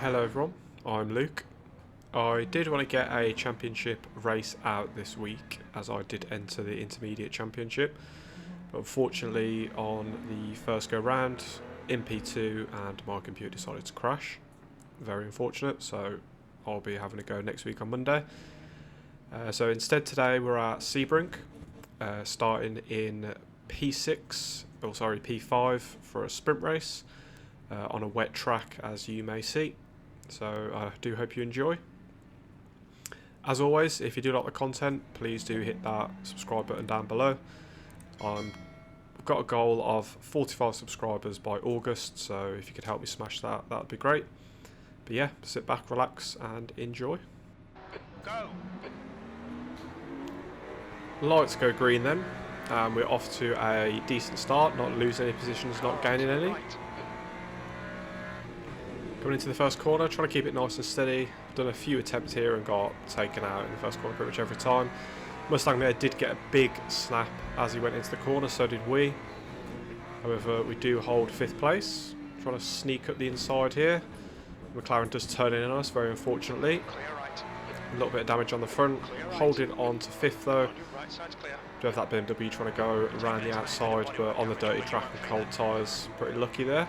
Hello everyone, I'm Luke. I did want to get a championship race out this week as I did enter the intermediate championship, but unfortunately on the first go round in P2 and my computer decided to crash. Very unfortunate, so I'll be having a go next week on Monday. So instead today we're at Sebring, starting in P5 for a sprint race on a wet track, as you may see. So I do hope you enjoy. As always, if you do like the content, please do hit that subscribe button down below. I've got a goal of 45 subscribers by August, so if you could help me smash that, that would be great. But yeah, sit back, relax and enjoy. Go. Lights go green then, and we're off to a decent start, not losing any positions, not gaining any. Coming into the first corner, trying to keep it nice and steady. I've done a few attempts here and got taken out in the first corner pretty much every time. Mustang there did get a big snap as he went into the corner, so did we. However, we do hold 5th place. Trying to sneak up the inside here. McLaren does turn in on us, very unfortunately. A little bit of damage on the front. Holding on to 5th though. Do have that BMW trying to go around the outside, but on the dirty track and cold tyres, pretty lucky there.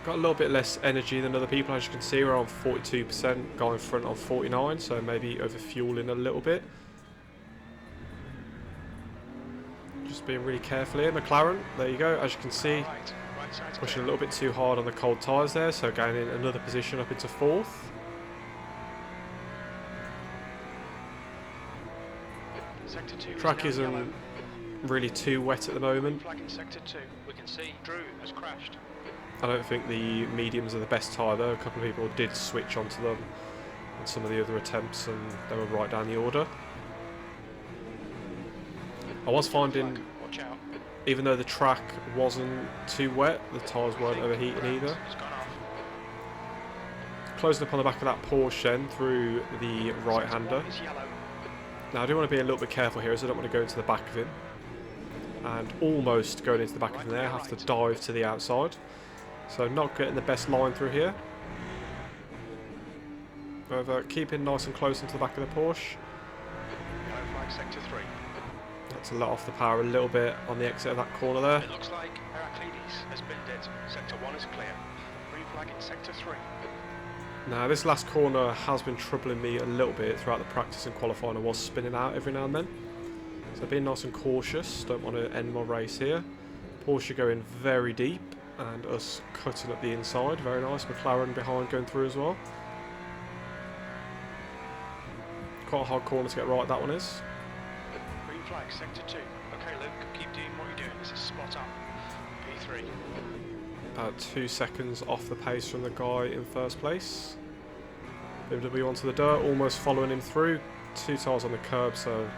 Got a little bit less energy than other people, as you can see. We're on 42%, guy in front on 49, so maybe over fueling a little bit. Just being really careful here. McLaren, there you go, as you can see, pushing a little bit too hard on the cold tyres there, so gaining another position up into 4th. Track isn't really too wet at the moment. I don't think the mediums are the best tyre though. A couple of people did switch onto them on some of the other attempts and they were right down the order. I was finding, even though the track wasn't too wet, the tyres weren't overheating either. Closing up on the back of that Porsche then through the right-hander. Now I do want to be a little bit careful here as I don't want to go into the back of him. And almost going into the back of him there, I have to dive to the outside. So not getting the best line through here. However, keeping nice and close into the back of the Porsche. That's a lot off the power a little bit on the exit of that corner there. It looks like has binned it. Sector 1 is clear. Green flag in sector 3. Now this last corner has been troubling me a little bit throughout the practice and qualifying. I was spinning out every now and then. So being nice and cautious, don't want to end my race here. Porsche going very deep and us cutting up the inside, very nice. McLaren behind going through as well. Quite a hard corner to get right, that one is. Green flag, sector 2. Okay Luke, keep doing what you're doing, this is spot on. P3. About 2 seconds off the pace from the guy in first place. BMW onto the dirt, almost following him through. 2 tyres on the curb, so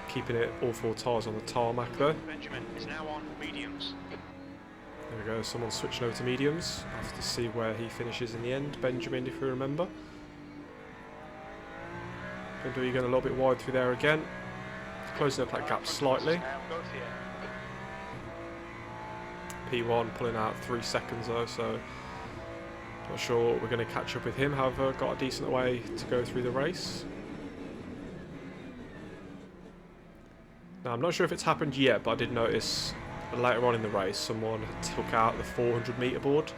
keeping it all 4 tyres on the tarmac there. Benjamin is now on mediums. There we go, someone switching over to mediums. I have to see where he finishes in the end. Benjamin, if you remember. BMW going a little bit wide through there again. Closing up that gap slightly. P1 pulling out 3 seconds though, so not sure we're going to catch up with him. However, got a decent way to go through the race. Now, I'm not sure if it's happened yet, but I did notice later on in the race someone took out the 400 metre board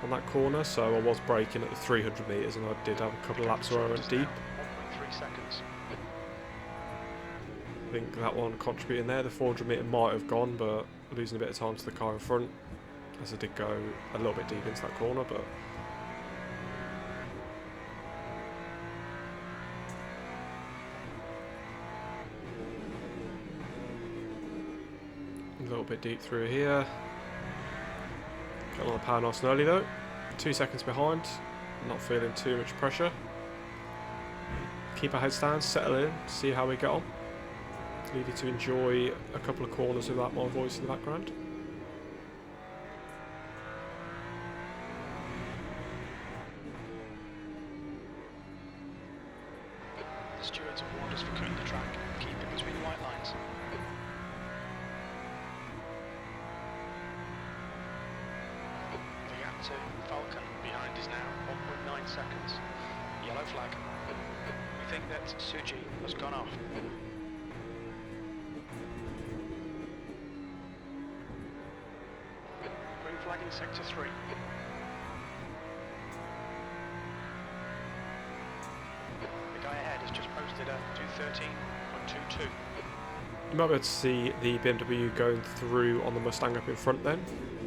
on that corner, so I was braking at the 300 metres and I did have a couple of laps where I went deep. 1.3 seconds. I think that one contributing there. The 400 metre might have gone, but losing a bit of time to the car in front as I did go a little bit deep into that corner, but a little bit deep through here. Got a lot of power nice and early though. 2 seconds behind. Not feeling too much pressure. Keep our heads down, settle in, see how we get on. Leave you to enjoy a couple of corners without my voice in the background. The stewards have warned us for cutting the track. Keep it between the white lines. 2. Falcon behind is now 1.9 seconds. Yellow flag. We think that Suji has gone off. Green flag in sector 3. The guy ahead has just posted a 213.22. You might be able to see the BMW going through on the Mustang up in front then.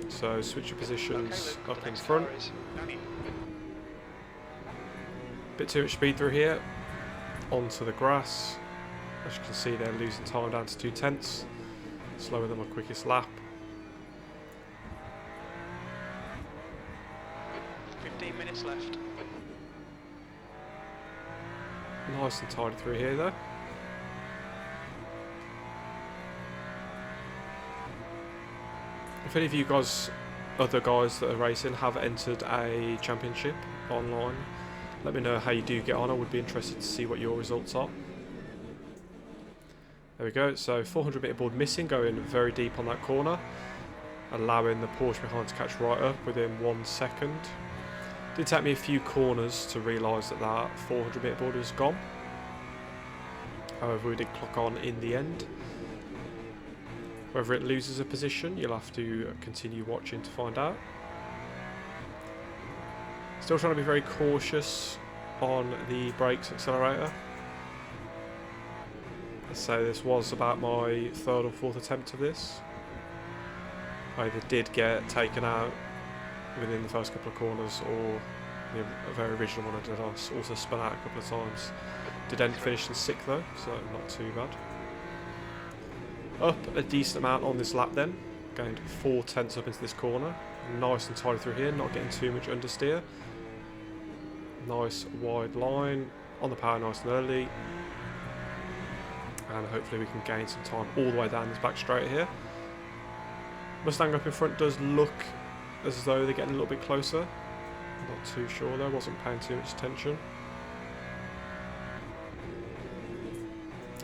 So switch your positions Okay, Luke, up the in next front. car is Danny. Bit too much speed through here. Onto the grass. As you can see, they're losing time down to 2/10. Slower than my quickest lap. 15 minutes left. Nice and tidy through here though. If any of you guys, other guys that are racing, have entered a championship online, let me know how you do get on. I would be interested to see what your results are. There we go, so 400 metre board missing, going very deep on that corner, allowing the Porsche behind to catch right up within 1 second. Did take me a few corners to realise that that 400 metre board was gone. However, we did clock on in the end. Whether it loses a position, you'll have to continue watching to find out. Still trying to be very cautious on the brakes accelerator. So this was about my 3rd or 4th attempt of this. I either did get taken out within the first couple of corners, or the very original one I did, I also spun out a couple of times. Did end finish in 6th though, so not too bad. Up a decent amount on this lap then, gained 4/10 up into this corner. Nice and tidy through here, not getting too much understeer. Nice wide line, on the power nice and early. And hopefully we can gain some time all the way down this back straight here. Mustang up in front does look as though they're getting a little bit closer. Not too sure though, wasn't paying too much attention.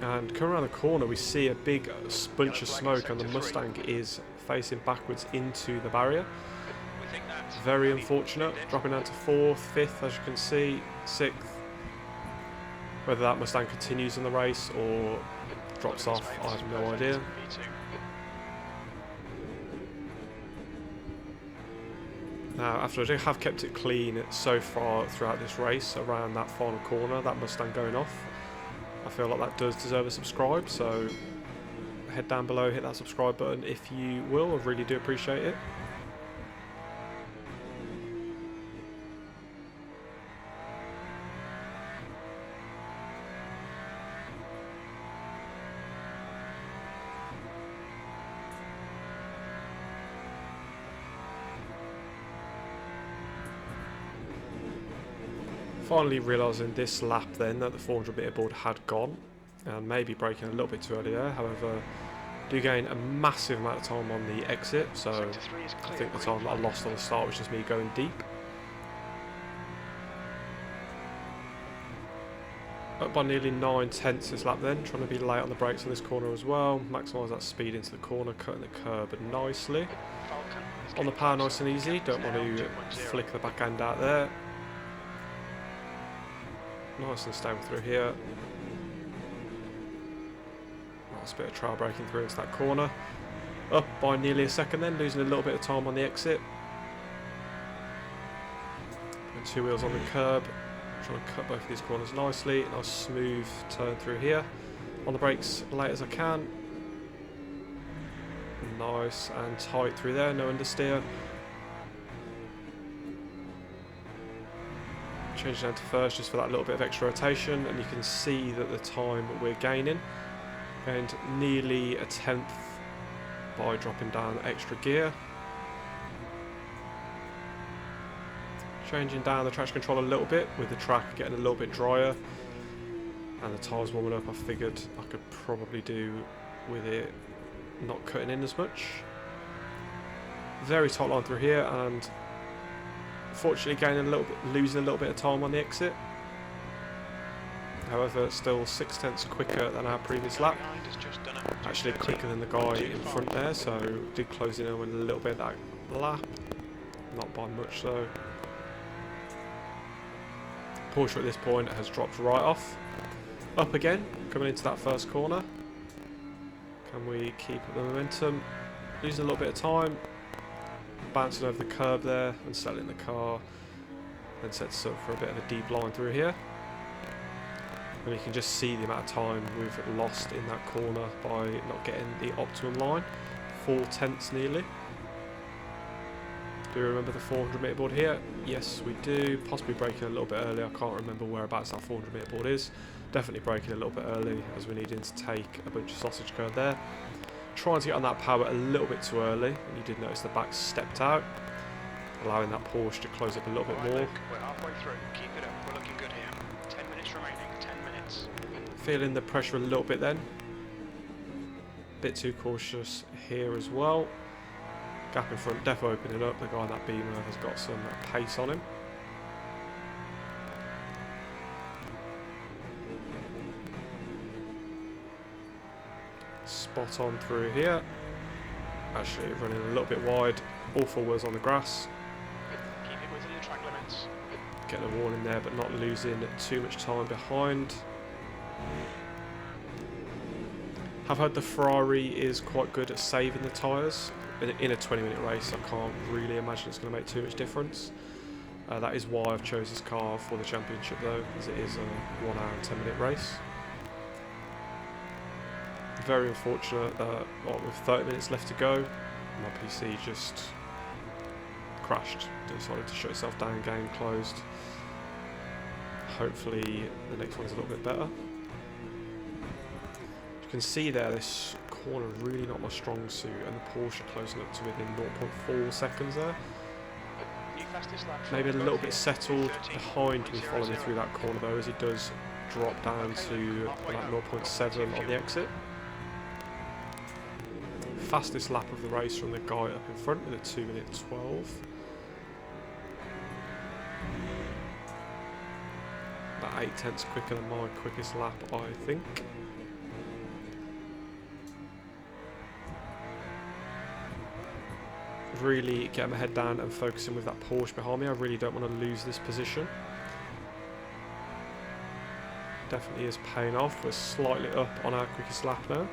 And coming around the corner we see a big bunch of smoke, and the Mustang is facing backwards into the barrier. Very unfortunate, dropping down to 4th, 5th as you can see, 6th. Whether that Mustang continues in the race or drops off, I have no idea. Now, after I have kept it clean so far throughout this race, around that final corner, that Mustang going off, I feel like that does deserve a subscribe, so head down below, hit that subscribe button if you will, I really do appreciate it. Finally realising this lap then that the 400 metre board had gone, and maybe braking a little bit too early there. However, do gain a massive amount of time on the exit, so I think the time that I lost on the start was just me going deep. Up by nearly 9/10 this lap then, trying to be late on the brakes on this corner as well, maximise that speed into the corner, cutting the curb nicely. On the power nice and easy, don't want to flick the back end out there. Nice and stable through here. Nice bit of trail braking through into that corner. Up by nearly a second then, losing a little bit of time on the exit. And 2 wheels on the curb. Trying to cut both of these corners nicely. Nice smooth turn through here. On the brakes late as I can. Nice and tight through there, no understeer. Change down to first just for that little bit of extra rotation, and you can see that the time we're gaining, gained nearly a 10th by dropping down extra gear. Changing down the traction control a little bit with the track getting a little bit drier and the tyres warming up. I figured I could probably do with it not cutting in as much. Very tight line through here, and fortunately gaining a little bit, losing a little bit of time on the exit. However, still 6/10 quicker than our previous lap. Actually quicker than the guy in front there, so did close in on a little bit of that lap. not by much though. Porsche at this point has dropped right off. Up again, coming into that first corner. Can we keep up the momentum? Losing a little bit of time. Bouncing over the curb there and settling the car. Then sets up for a bit of a deep line through here. And you can just see the amount of time we've lost in that corner by not getting the optimum line. 4/10 nearly. Do you remember the 400 metre board here? Yes, we do. Possibly braking a little bit early. I can't remember whereabouts that 400 metre board is. Definitely braking a little bit early as we're needing to take a bunch of sausage curd there. Trying to get on that power a little bit too early. And you did notice the back stepped out, allowing that Porsche to close up a little bit more. Luke, we're halfway through. Keep it up. We're looking good here. 10 minutes remaining. 10 minutes. Feeling the pressure a little bit then. Bit too cautious here as well. Gap in front, defo opening up. The guy in that Beamer has got some pace on him. Spot on through here. Actually running a little bit wide. All four wheels on the grass. Keep it within the track limits. Getting a warning there, but not losing too much time behind. I've heard the Ferrari is quite good at saving the tyres. In a 20-minute race, I can't really imagine it's going to make too much difference. That is why I've chosen this car for the championship though, as it is a 1 hour and 10-minute race. Very unfortunate that with 30 minutes left to go, my PC just crashed. Decided to shut itself down, game closed. Hopefully the next one's a little bit better. You can see there, this corner really not my strong suit, and the Porsche closing up to within 0.4 seconds there. Maybe a little bit settled behind me following through that corner though, as he does drop down to like 0.7 on the exit. Fastest lap of the race from the guy up in front with a 2:12. About 8/10 quicker than my quickest lap, I think. Really getting my head down and focusing with that Porsche behind me. I really don't want to lose this position. Definitely is paying off. We're slightly up on our quickest lap now.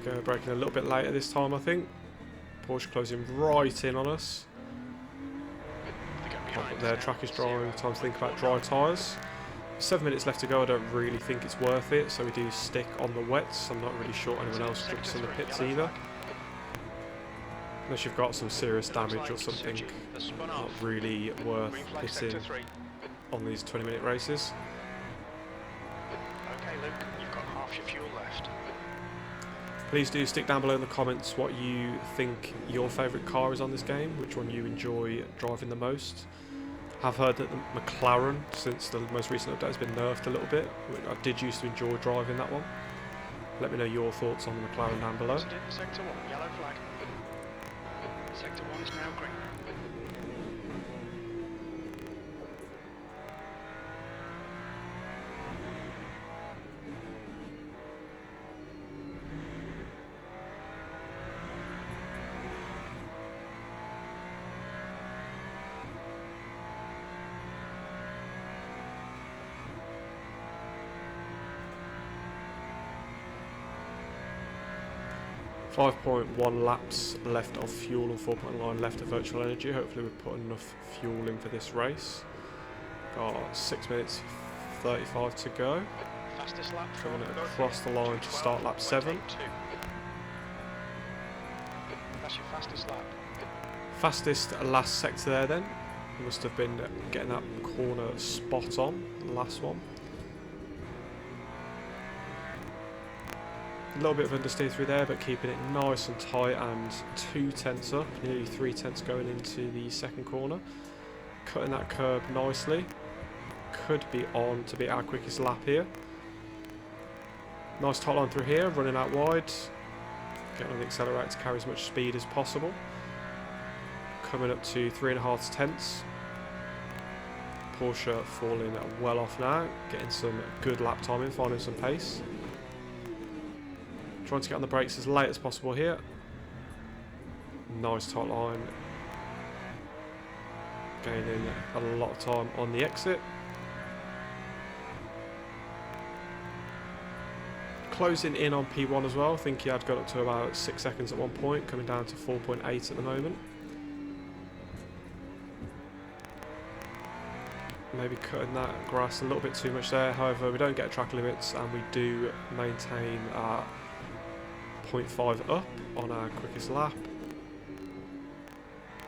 There we go, braking a little bit later this time I think. Porsche closing right in on us. Up there, track is drying, time to think about dry tyres. 7 minutes left to go, I don't really think it's worth it, so we do stick on the wets. I'm not really sure anyone else jumps in the pits either. Unless you've got some serious damage or something, not really worth pitting on these 20-minute races. Okay, Luke, you've got half your fuel left. Please do stick down below in the comments what you think your favourite car is on this game, which one you enjoy driving the most. I've heard that the McLaren, since the most recent update, has been nerfed a little bit. I did used to enjoy driving that one. Let me know your thoughts on the McLaren down below. Sector 1, yellow flag. Sector 1 is now green. .1 laps left of fuel and 4.9 left of virtual energy. Hopefully we've put enough fuel in for this race. Got 6 minutes 35 to go. Fastest lap Coming across the line to start lap 7. That's your fastest lap. Fastest last sector there then. Must have been getting that corner spot on, the last one. A little bit of understeer through there, but keeping it nice and tight, and 2/10 up, nearly 3/10 going into the second corner. Cutting that curb nicely. Could be on to be our quickest lap here. Nice tight line through here, running out wide. Getting on the accelerator to carry as much speed as possible. Coming up to 3.5 tenths. Porsche falling well off now, getting some good lap time in, finding some pace. Trying to get on the brakes as late as possible here. Nice tight line. Gaining a lot of time on the exit. Closing in on P1 as well. I think he had got up to about 6 seconds at one point, coming down to 4.8 at the moment. Maybe cutting that grass a little bit too much there. However, we don't get track limits and we do maintain our 0.5 up on our quickest lap.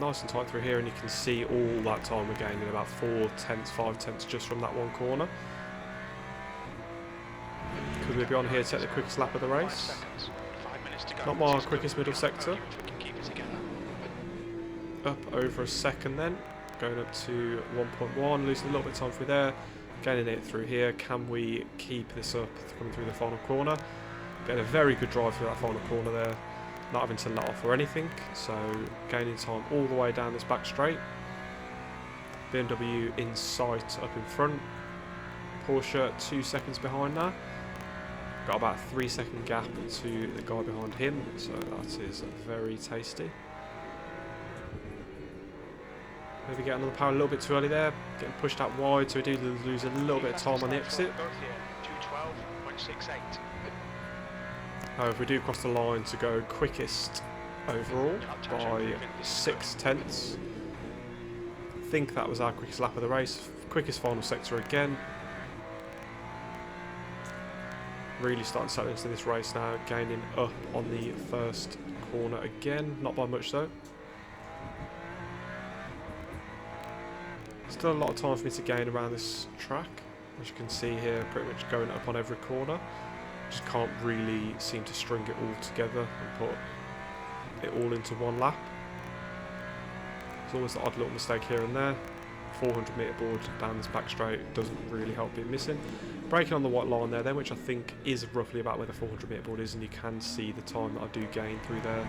Nice and tight through here, and you can see all that time we're gaining about 4 tenths, 5 tenths just from that one corner. Could we be on here to take the quickest lap of the race? Not my quickest middle sector. Up over a second then. Going up to 1.1, losing a little bit of time through there. Gaining it through here. Can we keep this up coming through the final corner? Getting a very good drive through that final corner there. Not having to let off or anything. So gaining time all the way down this back straight. BMW in sight up in front. Porsche 2 seconds behind now. Got about a 3-second gap to the guy behind him, so that is very tasty. Maybe get another power a little bit too early there, getting pushed out wide, so we do lose a little bit of time on the exit. However, we do cross the line to go quickest overall by 6 tenths. I think that was our quickest lap of the race, quickest final sector again. Really starting to settle into this race now, gaining up on the first corner again, not by much though. Still a lot of time for me to gain around this track, as you can see here, pretty much going up on every corner. Just can't really seem to string it all together and put it all into one lap. It's always an odd little mistake here and there. 400 metre board down this back straight doesn't really help being missing. Braking on the white line there then, which I think is roughly about where the 400 metre board is, and you can see the time that I do gain through there,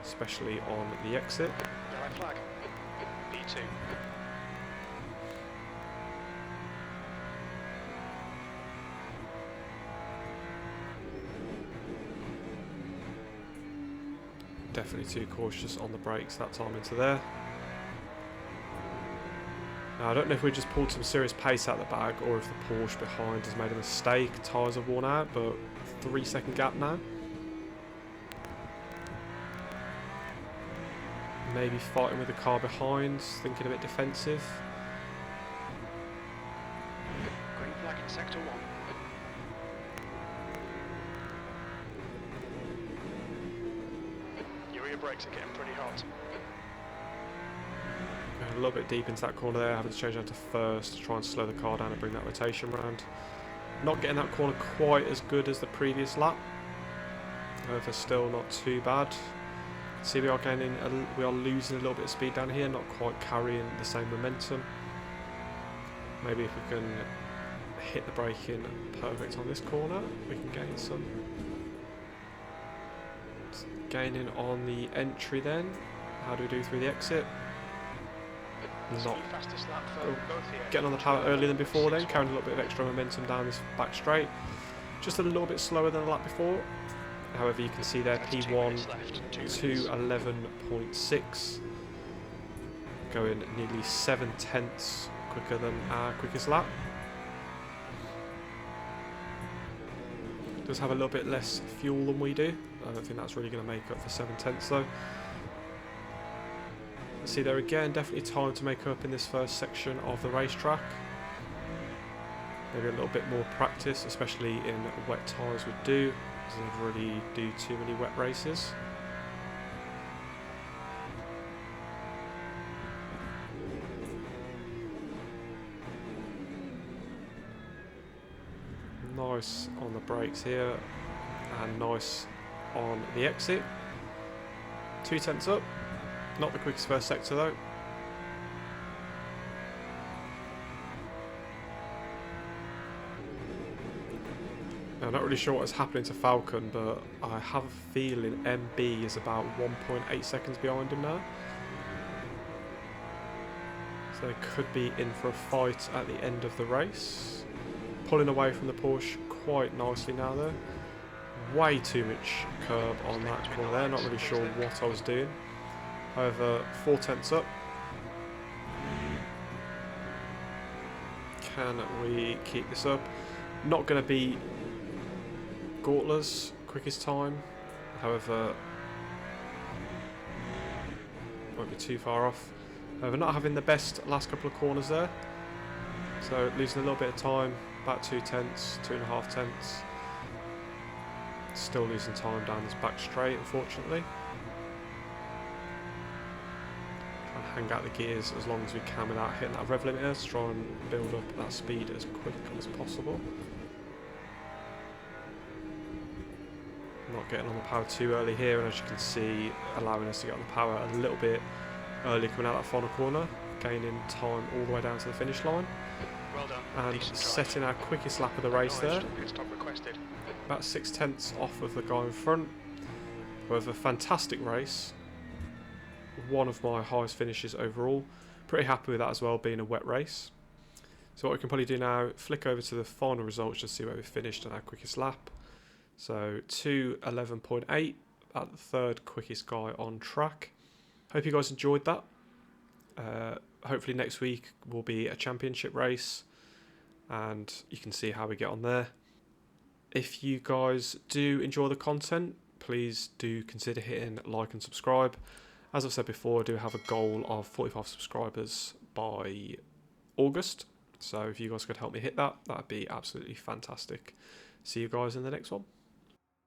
especially on the exit. Yellow flag. P2. Definitely too cautious on the brakes that time into there. Now, I don't know if we just pulled some serious pace out of the bag or if the Porsche behind has made a mistake. Tyres have worn out, but 3-second gap now. Maybe fighting with the car behind, thinking a bit defensive. Green flag in sector 1. Your rear brakes are getting pretty hot. A little bit deep into that corner there, having to change down to first to try and slow the car down and bring that rotation round. Not getting that corner quite as good as the previous lap, however still not too bad. See, we are losing a little bit of speed down here, not quite carrying the same momentum. Maybe if we can hit the braking perfect on this corner, we can gain some. Gaining on the entry then. How do we do through the exit? Not getting on the power earlier than before then, carrying a little bit of extra momentum down this back straight. Just a little bit slower than the lap before. However, you can see there P1 to 11.6, going nearly 7 tenths quicker than our quickest lap. Does have a little bit less fuel than we do. I don't think that's really going to make up for 7 tenths though. See there again, definitely time to make up in this first section of the racetrack. Maybe a little bit more practice, especially in wet tyres would do, because they never really do too many wet races. Nice on the brakes here, and nice on the exit. 2 tenths up. Not the quickest first sector though. Now, I'm not really sure what is happening to Falcon, but I have a feeling MB is about 1.8 seconds behind him now. So they could be in for a fight at the end of the race. Pulling away from the Porsche quite nicely now though. way too much curb on that corner there, not really sure what I was doing. However, 4 tenths up. Can we keep this up? Not going to be Gortler's quickest time, however, won't be too far off. However, not having the best last couple of corners there, so losing a little bit of time, about 2 tenths, 2.5 tenths. Still losing time down this back straight, unfortunately. Try and hang out the gears as long as we can without hitting that rev limiter to try and build up that speed as quick as possible. Not getting on the power too early here, and as you can see, allowing us to get on the power a little bit early coming out that final corner, gaining time all the way down to the finish line. Well done. And setting our quickest lap of the race there. About 6 tenths off of the guy in front. However, fantastic race. One of my highest finishes overall. Pretty happy with that as well, being a wet race. So what we can probably do now, flick over to the final results, just see where we finished on our quickest lap. So 2:11.8 at the third quickest guy on track. Hope you guys enjoyed that. Hopefully next week will be a championship race and you can see how we get on there. If you guys do enjoy the content, please do consider hitting like and subscribe. As I've said before, I do have a goal of 45 subscribers by August. So if you guys could help me hit that, that'd be absolutely fantastic. See you guys in the next one.